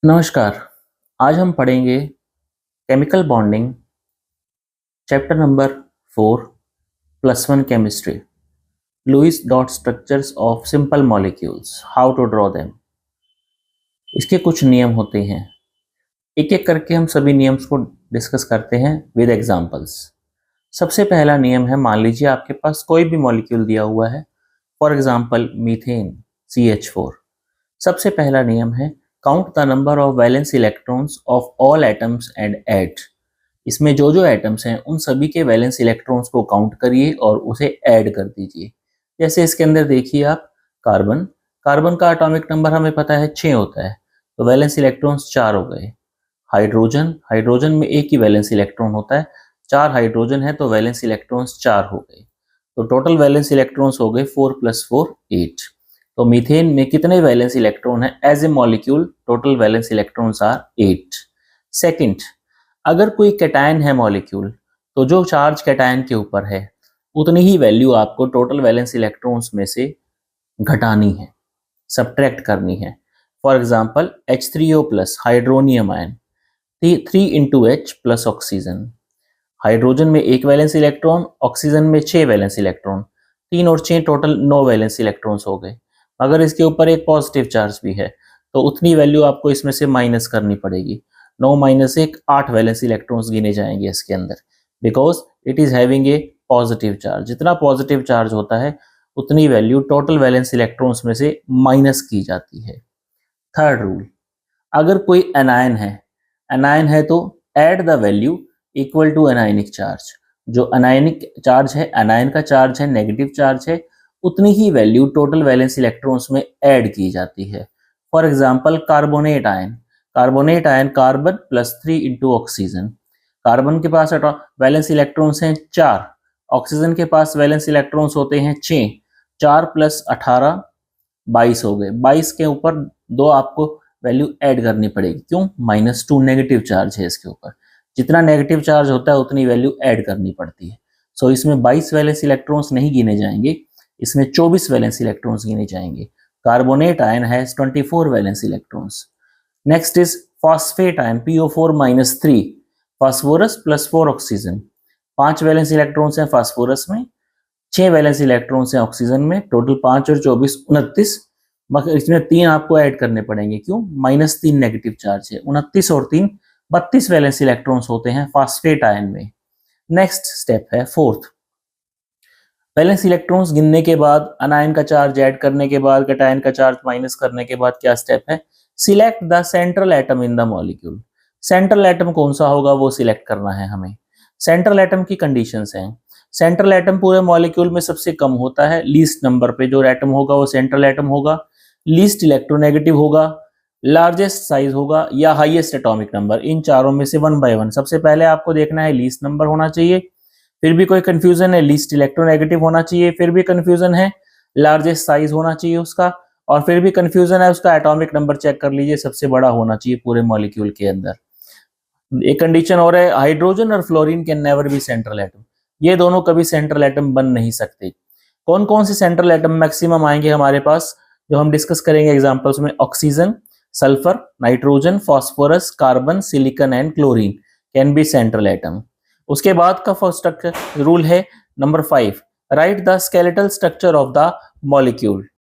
नमस्कार। आज हम पढ़ेंगे chemical bonding chapter number 4 +1 chemistry Lewis dot structures of simple molecules how to draw them. इसके कुछ नियम होते हैं, एक एक करके हम सभी नियम्स को डिस्कस करते हैं विद एग्जांपल्स। सबसे पहला नियम है, मान लीजिए आपके पास कोई भी मॉलिक्यूल दिया हुआ है, फॉर एग्जांपल मीथेन CH4। सबसे पहला नियम है count the number of valence electrons of all atoms and add. इसमें जो जो एटम्स हैं उन सभी के वैलेंस इलेक्ट्रॉन्स को काउंट करिए और उसे ऐड कर दीजिए। जैसे इसके अंदर देखिए आप, कार्बन कार्बन का एटॉमिक नंबर हमें पता है 6 होता है, तो वैलेंस इलेक्ट्रॉन्स 4 हो गए। हाइड्रोजन हाइड्रोजन में एक ही वैलेंस इलेक्ट्रॉन होता है, 4 हाइड्रोजन है तो वैलेंस इलेक्ट्रॉन्स 4 हो गए, तो टोटल वैलेंस इलेक्ट्रॉन्स हो गए 4 + 4 8। तो मीथेन में कितने वैलेंस इलेक्ट्रॉन है as a molecule? Total valence electrons are 8। Second, अगर कोई कैटायन है मॉलिक्यूल, तो जो चार्ज कैटायन के ऊपर है उतनी ही वैल्यू आपको टोटल वैलेंस इलेक्ट्रॉन्स में से घटानी है, सब्ट्रैक्ट करनी है। For example H3O+ hydronium ion 3 × H + oxygen. Hydrogen में 1 वैलेंस इलेक्ट्रॉन, ऑक्सीजन में 6 वैलेंस इलेक्ट्रॉन, 3 और 6 टोटल 9 वैलेंस इलेक्ट्रॉन्स हो गए। अगर इसके ऊपर एक पॉजिटिव चार्ज भी है तो उतनी वैल्यू आपको इसमें से माइनस करनी पड़ेगी। 9 - 1 8 वैलेंस इलेक्ट्रॉन्स गिने जाएंगे इसके अंदर, because it is having a positive charge. जितना पॉजिटिव चार्ज होता है उतनी वैल्यू टोटल वैलेंस इलेक्ट्रॉन्स में से माइनस की जाती है। थर्ड रूल, अगर कोई एनायन है तो add the value equal to anionic charge. जो अनायनिक चार्ज है, एनायन का चार्ज है, नेगेटिव चार्ज है, उतनी ही वैल्यू टोटल वैलेंस इलेक्ट्रॉन्स में ऐड की जाती है। For example carbonate ion carbon +3 × oxygen. Carbon के पास वैलेंस इलेक्ट्रॉन्स हैं 4, ऑक्सीजन के पास वैलेंस इलेक्ट्रॉन्स होते हैं 6, 4 + 18 22 हो गए। 22 के ऊपर 2 आपको वैल्यू ऐड करनी पड़ेगी, क्यों? -2 नेगेटिव चार्ज है इसके ऊपर। जितना नेगेटिव चार्ज होता है उतनी वैल्यू ऐड करनी पड़ती है। सो इसमें 22 वैलेंस इलेक्ट्रॉन्स नहीं गिने जाएंगे, इसमें 24 वैलेंस इलेक्ट्रॉन्स गिने जाएंगे। Carbonate ion has 24 valence electrons. Next is phosphate ion PO4 - 3, phosphorus +4 oxygen. 5 valence electrons हैं फास्फोरस में, 6 वैलेंस इलेक्ट्रॉन्स हैं ऑक्सीजन में, टोटल 5 और 24 29। मगर इसमें 3 आपको ऐड करने पड़ेंगे, क्यों? -3 नेगेटिव चार्ज है। 29 और 3 32 वैलेंस इलेक्ट्रॉन्स होते हैं फास्फेट आयन में। नेक्स्ट स्टेप है फोर्थ, वैलेंस इलेक्ट्रॉन्स गिनने के बाद, अनायन का चार्ज ऐड करने के बाद, कैटायन का चार्ज माइनस करने के बाद क्या स्टेप है? Select the central atom in the molecule. Central atom कौन सा होगा वो सिलेक्ट करना है हमें। सेंट्रल एटम की कंडीशंस हैं। सेंट्रल एटम पूरे मॉलिक्यूल में सबसे कम होता है, लीस्ट नंबर पे जो एटम होगा वो सेंट्रल एटम होगा, लीस्ट इलेक्ट्रोनेगेटिव होगा, लार्जेस्ट साइज होगा या हाईएस्ट एटॉमिक नंबर। इन चारों में से 1 by 1 सबसे पहले आपको देखना है लीस्ट नंबर होना चाहिए, फिर भी कोई कंफ्यूजन है लीस्ट इलेक्ट्रोनेगेटिव होना चाहिए, फिर भी कंफ्यूजन है लार्जेस्ट साइज होना चाहिए उसका, और फिर भी कंफ्यूजन है उसका एटॉमिक नंबर चेक कर लीजिए, सबसे बड़ा होना चाहिए पूरे मॉलिक्यूल के अंदर। एक कंडीशन और है, हाइड्रोजन और fluorine can never be central atom. ये दोनों कभी सेंट्रल एटम बन नहीं सकते। कौन कौन से सेंट्रल एटम मैक्सिमम आएंगे हमारे पास जो हम डिस्कस करेंगे एग्जांपल्स में? Oxygen, sulphur, nitrogen, phosphorus, carbon, silicon and chlorine can be central atom. उसके बाद का फर्स्ट रूल है number 5, right the skeletal structure of the molecule.